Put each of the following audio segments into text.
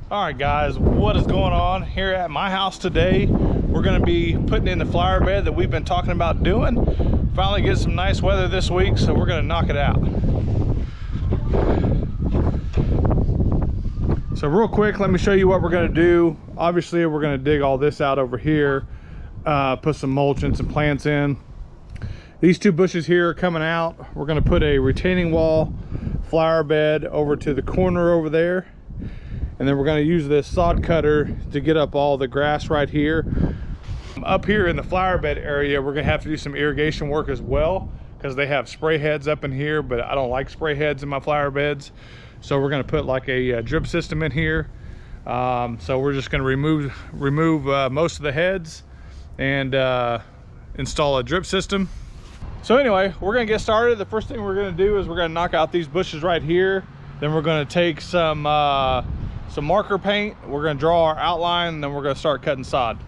All right guys, what is going on here at my house today? We're going to be putting in the flower bed that we've been talking about doing. Finally get some nice weather this week, so we're going to knock it out. So real quick, let me show you what we're going to do. Obviously we're going to dig all this out over here, put some mulch and some plants in. These two bushes here are coming out. We're going to put a retaining wall flower bed over to the corner over there. And then we're going to use this sod cutter to get up all the grass right here. Up here in the flower bed area, we're going to have to do some irrigation work as well, because they have spray heads up in here, but I don't like spray heads in my flower beds. So we're going to put like a drip system in here. So we're just going to remove most of the heads and install a drip system. So anyway, we're going to get started. The first thing we're going to do is we're going to knock out these bushes right here. Then we're going to take some marker paint. We're going to draw our outline, and then we're going to start cutting sod.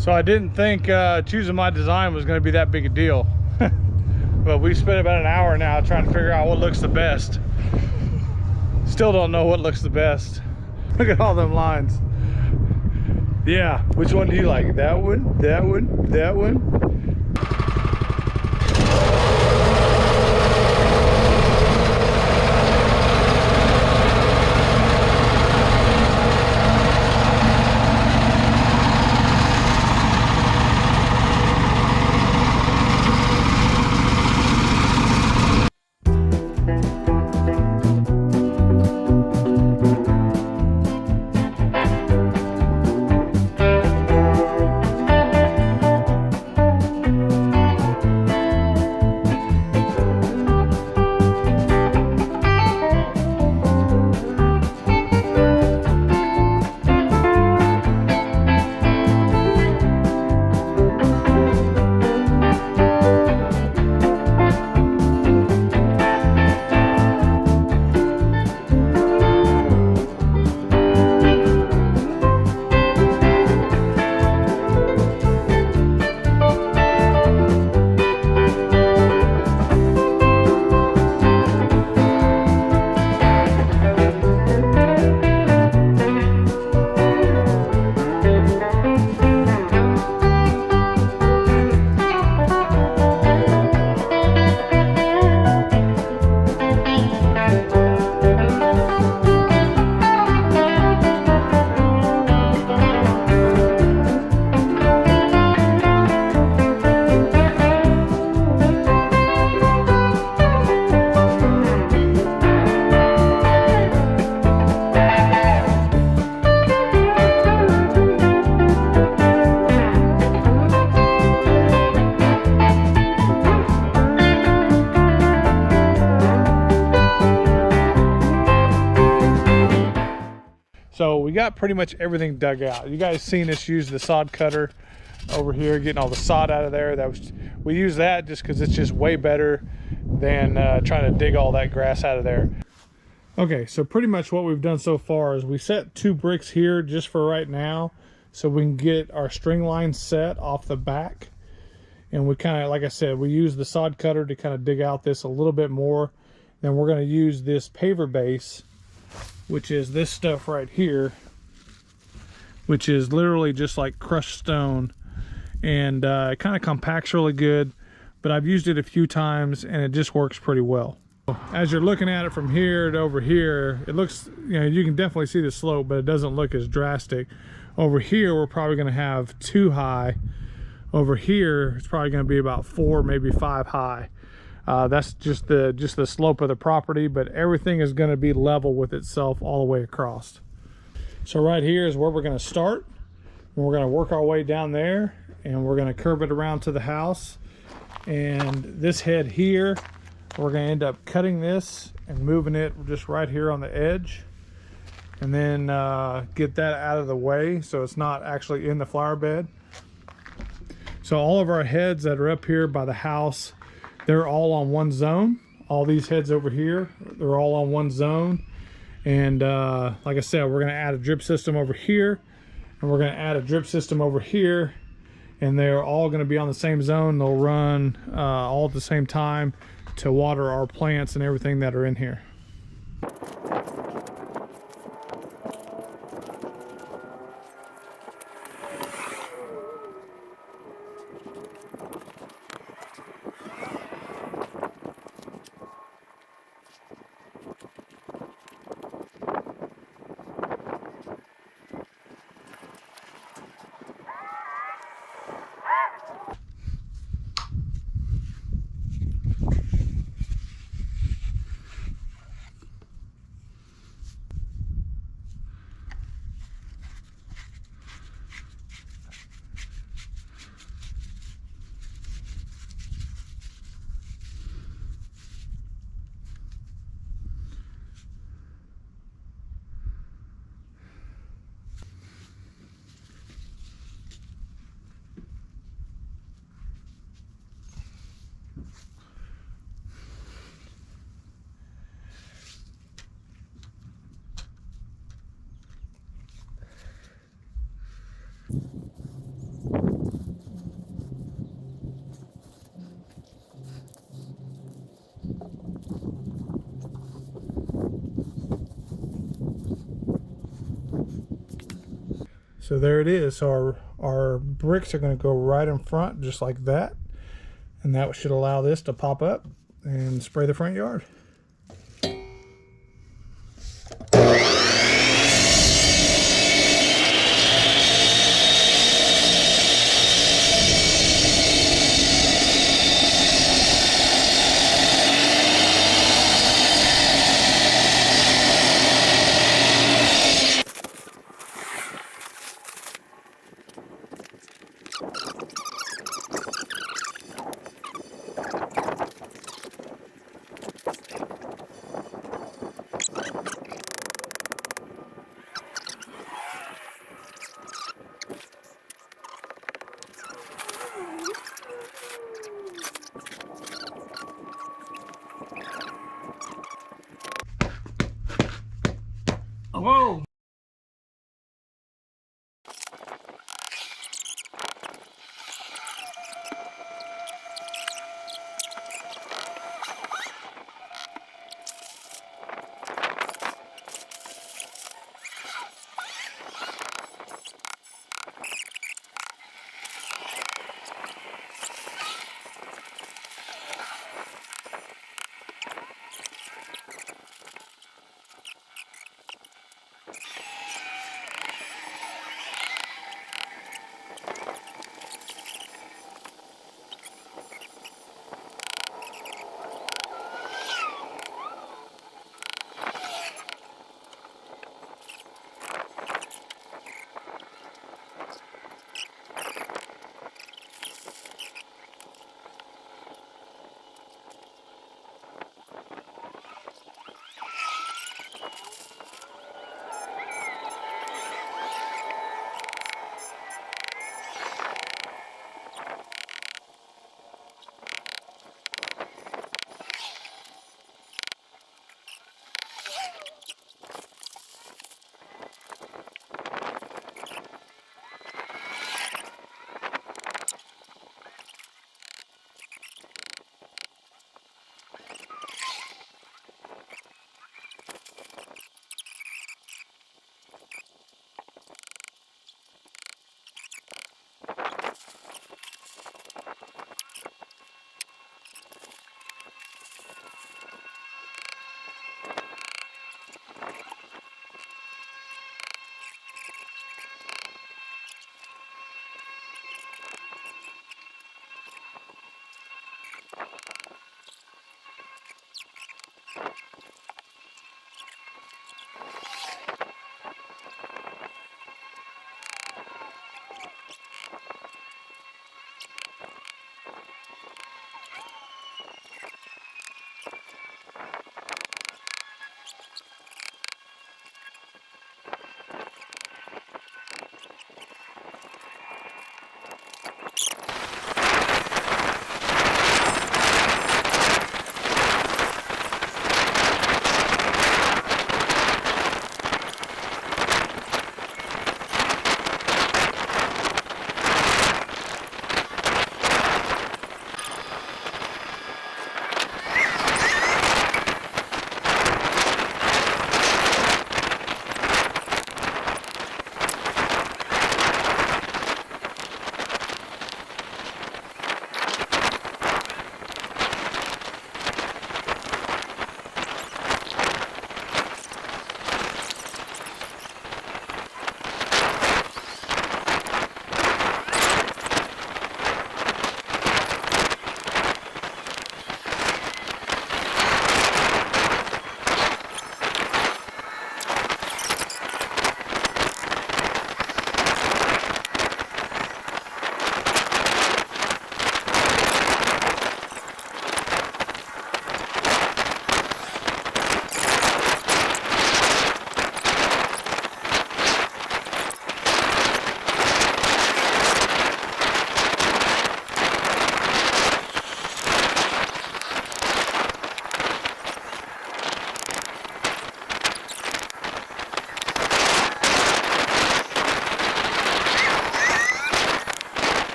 So I didn't think choosing my design was going to be that big a deal. But we spent about an hour now trying to figure out what looks the best. Still don't know what looks the best. Look at all them lines. Yeah, which one do you like? That one, that one, that one? So we got pretty much everything dug out. You guys seen us use the sod cutter over here, getting all the sod out of there. We use that just because it's just way better than trying to dig all that grass out of there. Okay, so pretty much what we've done so far is we set 2 bricks here just for right now, so we can get our string line set off the back. And we kind of, like I said, we use the sod cutter to kind of dig out this a little bit more. Then we're going to use this paver base, which is this stuff right here, which is literally just like crushed stone. and it kind of compacts really good. But I've used it a few times and it just works pretty well. As you're looking at it from here to over here, it looks, you know, you can definitely see the slope, but it doesn't look as drastic. Over here, we're probably going to have 2 high. Over here, it's probably going to be about 4, maybe 5 high. That's just the slope of the property, but everything is going to be level with itself all the way across. So right here is where we're going to start. And we're going to work our way down there, and we're going to curve it around to the house. And this head here, we're going to end up cutting this and moving it just right here on the edge, and then get that out of the way so it's not actually in the flower bed. So all of our heads that are up here by the house, they're all on one zone. All these heads over here, they're all on one zone. And like I said, we're going to add a drip system over here, and we're going to add a drip system over here, and they're all going to be on the same zone. They'll run all at the same time to water our plants and everything that are in here. So there it is. So our bricks are going to go right in front just like that, and that should allow this to pop up and spray the front yard.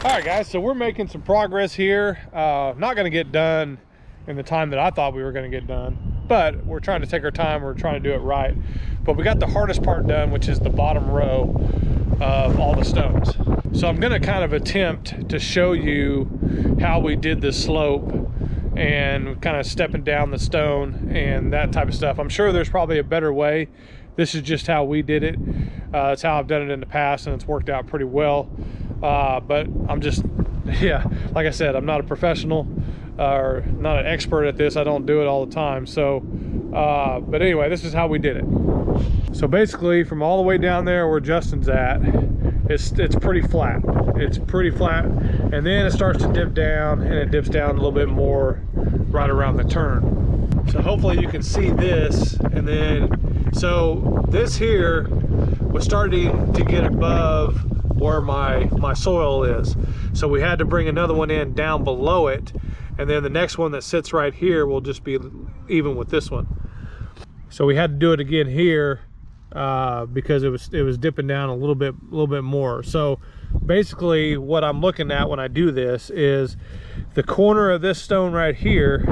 All right, guys, so we're making some progress here. Not going to get done in the time that I thought we were going to get done, but we're trying to take our time. We're trying to do it right. But we got the hardest part done, which is the bottom row of all the stones. So I'm going to kind of attempt to show you how we did this slope and kind of stepping down the stone and that type of stuff. I'm sure there's probably a better way. This is just how we did it. It's how I've done it in the past, and it's worked out pretty well. But I'm just, yeah, like I said, I'm not a professional or not an expert at this. I don't do it all the time. So, but anyway, this is how we did it. So basically, from all the way down there where Justin's at, it's pretty flat. It's pretty flat, and then it starts to dip down, and it dips down a little bit more right around the turn. So hopefully you can see this, and then, so this here was starting to get above where my soil is. So we had to bring another one in down below it, and then the next one that sits right here will just be even with this one. So we had to do it again here because it was dipping down a little bit more. So basically what I'm looking at when I do this is the corner of this stone right here.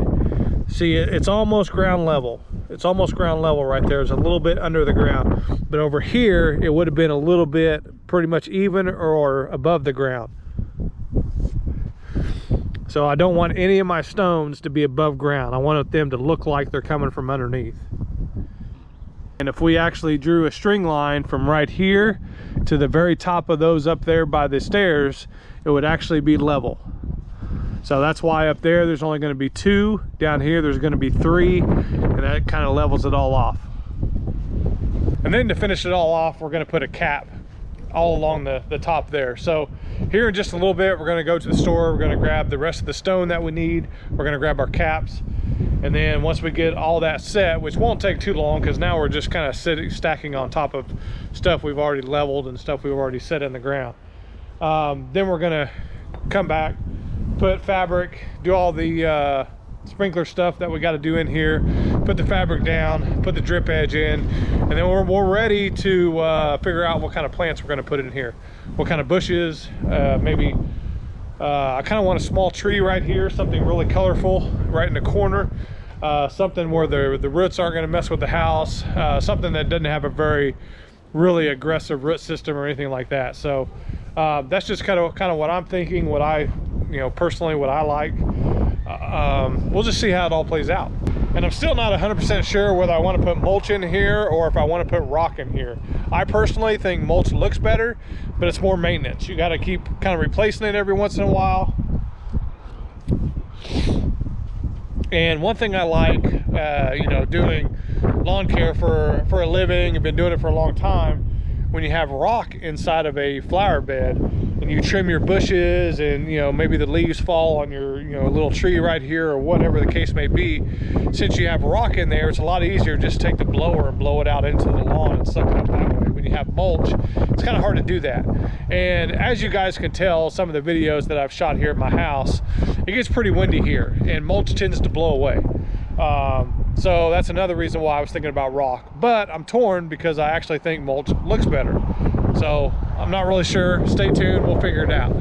See, it's almost ground level. It's almost ground level right there. It's a little bit under the ground. But over here, it would have been a little bit pretty much even or above the ground. So I don't want any of my stones to be above ground. I want them to look like they're coming from underneath. And if we actually drew a string line from right here to the very top of those up there by the stairs, it would actually be level. So that's why up there there's only going to be 2, down here there's going to be 3, and that kind of levels it all off. And then to finish it all off, we're going to put a cap all along the top there. So here in just a little bit, we're going to go to the store, we're going to grab the rest of the stone that we need, we're going to grab our caps, and then once we get all that set, which won't take too long because now we're just kind of stacking on top of stuff we've already leveled and stuff we've already set in the ground. Then we're going to come back, put fabric, do all the sprinkler stuff that we got to do in here, put the fabric down, put the drip edge in, and then we're ready to figure out what kind of plants we're going to put in here, what kind of bushes. Maybe I kind of want a small tree right here, something really colorful right in the corner, something where the roots aren't going to mess with the house, something that doesn't have a very really aggressive root system or anything like that. So that's just kind of what I'm thinking, what I personally what I like. We'll just see how it all plays out. And I'm still not 100% sure whether I want to put mulch in here or if I want to put rock in here. I personally think mulch looks better, but it's more maintenance. You got to keep kind of replacing it every once in a while. And one thing I like, doing lawn care for a living, I've been doing it for a long time, when you have rock inside of a flower bed and you trim your bushes and maybe the leaves fall on your little tree right here or whatever the case may be, since you have rock in there, it's a lot easier to just take the blower and blow it out into the lawn and suck it up that way. When you have mulch, it's kind of hard to do that. And as you guys can tell, some of the videos that I've shot here at my house, it gets pretty windy here and mulch tends to blow away. So that's another reason why I was thinking about rock, but I'm torn because I actually think mulch looks better. So I'm not really sure. Stay tuned, we'll figure it out.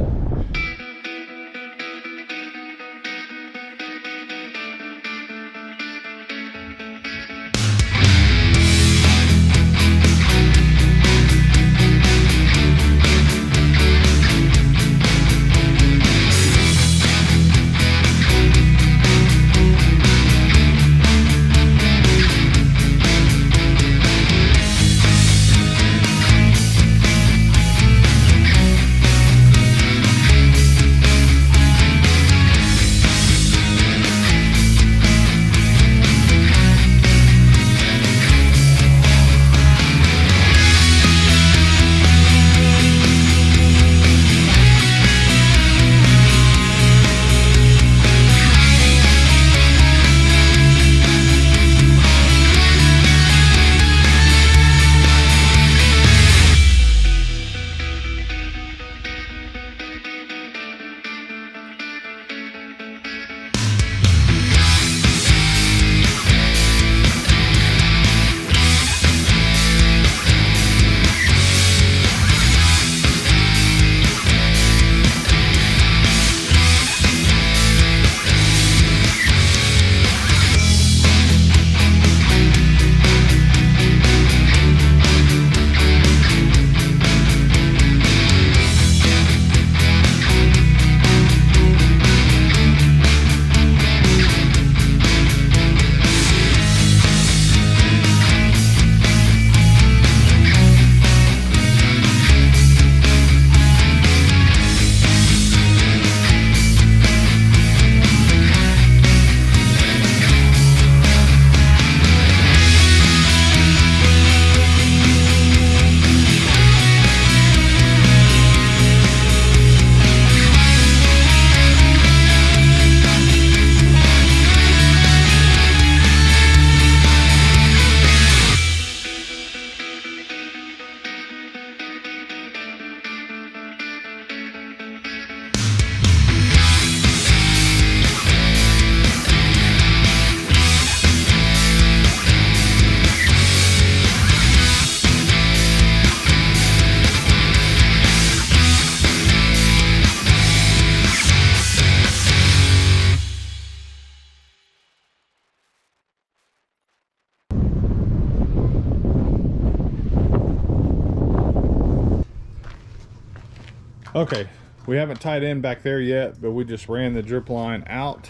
Okay, we haven't tied in back there yet, but we just ran the drip line out.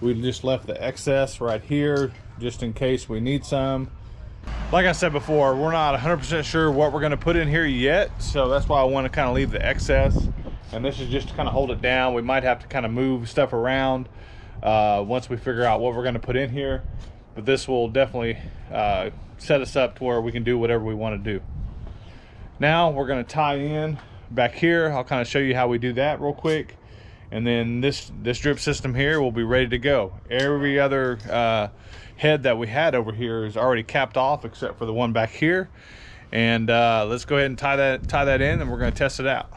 We just left the excess right here just in case we need some. Like I said before, we're not 100% sure what we're going to put in here yet, so that's why I want to kind of leave the excess. And this is just to kind of hold it down. We might have to kind of move stuff around once we figure out what we're going to put in here, but this will definitely set us up to where we can do whatever we want to do. Now we're going to tie in back here. I'll kind of show you how we do that real quick, and then this drip system here will be ready to go. Every other head that we had over here is already capped off except for the one back here, and let's go ahead and tie that in, and we're going to test it out.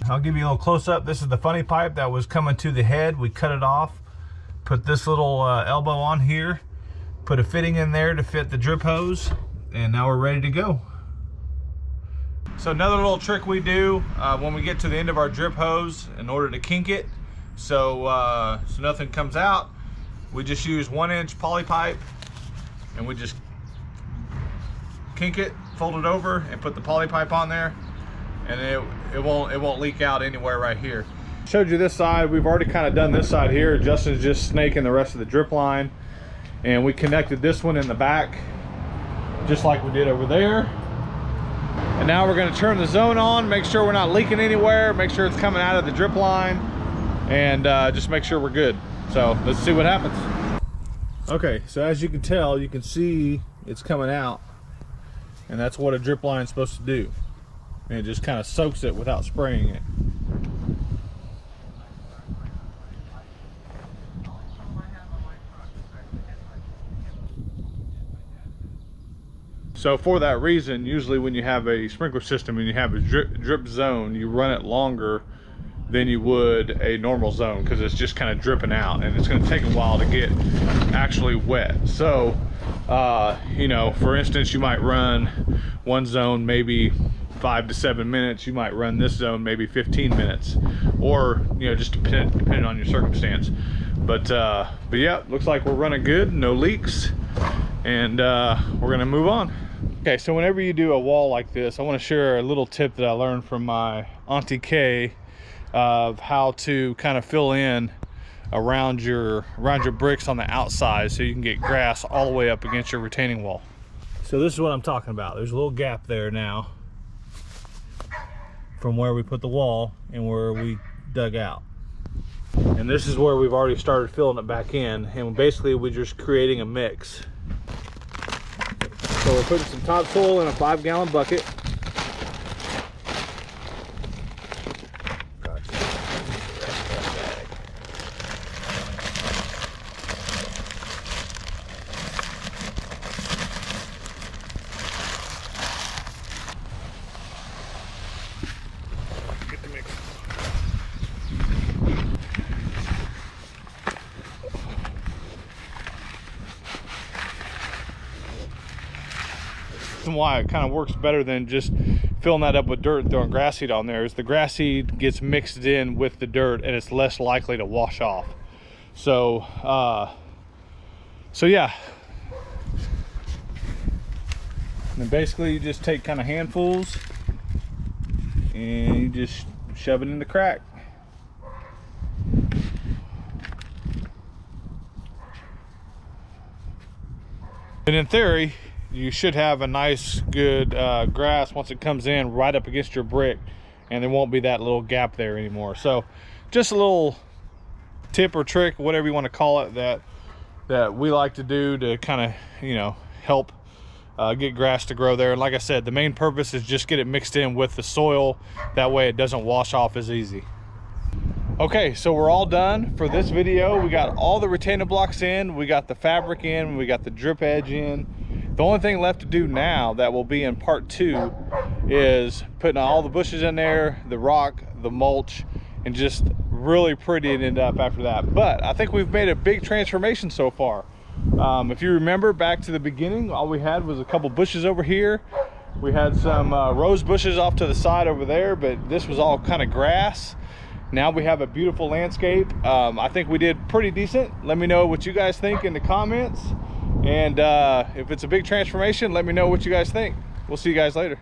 I'll give you a little close-up. This is the funny pipe that was coming to the head. We cut it off, put this little elbow on here, put a fitting in there to fit the drip hose, and now we're ready to go. So another little trick we do when we get to the end of our drip hose, in order to kink it so nothing comes out, we just use 1-inch poly pipe, and we just kink it, fold it over, and put the poly pipe on there, and it won't leak out anywhere right here. Showed you this side. We've already kind of done this side here. Justin's just snaking the rest of the drip line, and we connected this one in the back just like we did over there. And now we're going to turn the zone on, make sure we're not leaking anywhere, make sure it's coming out of the drip line, and just make sure we're good. So let's see what happens. Okay, so as you can tell, you can see it's coming out, and that's what a drip line is supposed to do. And it just kind of soaks it without spraying it. So for that reason, usually when you have a sprinkler system and you have a drip zone, you run it longer than you would a normal zone, because it's just kind of dripping out, and it's going to take a while to get actually wet. So you know, for instance, you might run one zone maybe 5 to 7 minutes. You might run this zone maybe 15 minutes, or you know, just depending on your circumstance. But yeah, looks like we're running good, no leaks, and we're gonna move on. Okay, so whenever you do a wall like this, I want to share a little tip that I learned from my Auntie Kay of how to kind of fill in around your bricks on the outside so you can get grass all the way up against your retaining wall. So this is what I'm talking about. There's a little gap there now from where we put the wall and where we dug out, and this is where we've already started filling it back in, and basically we're just creating a mix. So we're putting some topsoil in a 5-gallon bucket. Why it kind of works better than just filling that up with dirt and throwing grass seed on there is the grass seed gets mixed in with the dirt and it's less likely to wash off. So yeah, and then basically you just take kind of handfuls and you just shove it in the crack. And in theory, you should have a nice good grass once it comes in right up against your brick, and there won't be that little gap there anymore. So just a little tip or trick, whatever you want to call it, that we like to do to kind of, you know, help get grass to grow there. And like I said, the main purpose is just get it mixed in with the soil, that way it doesn't wash off as easy. Okay, so we're all done for this video. We got all the retaining blocks in, we got the fabric in, we got the drip edge in. The only thing left to do now, that will be in part 2, is putting all the bushes in there, the rock, the mulch, and just really prettying it up after that. But I think we've made a big transformation so far. If you remember back to the beginning, all we had was a couple bushes over here. We had some rose bushes off to the side over there, but this was all kind of grass. Now we have a beautiful landscape. I think we did pretty decent. Let me know what you guys think in the comments. And if it's a big transformation, let me know what you guys think. We'll see you guys later.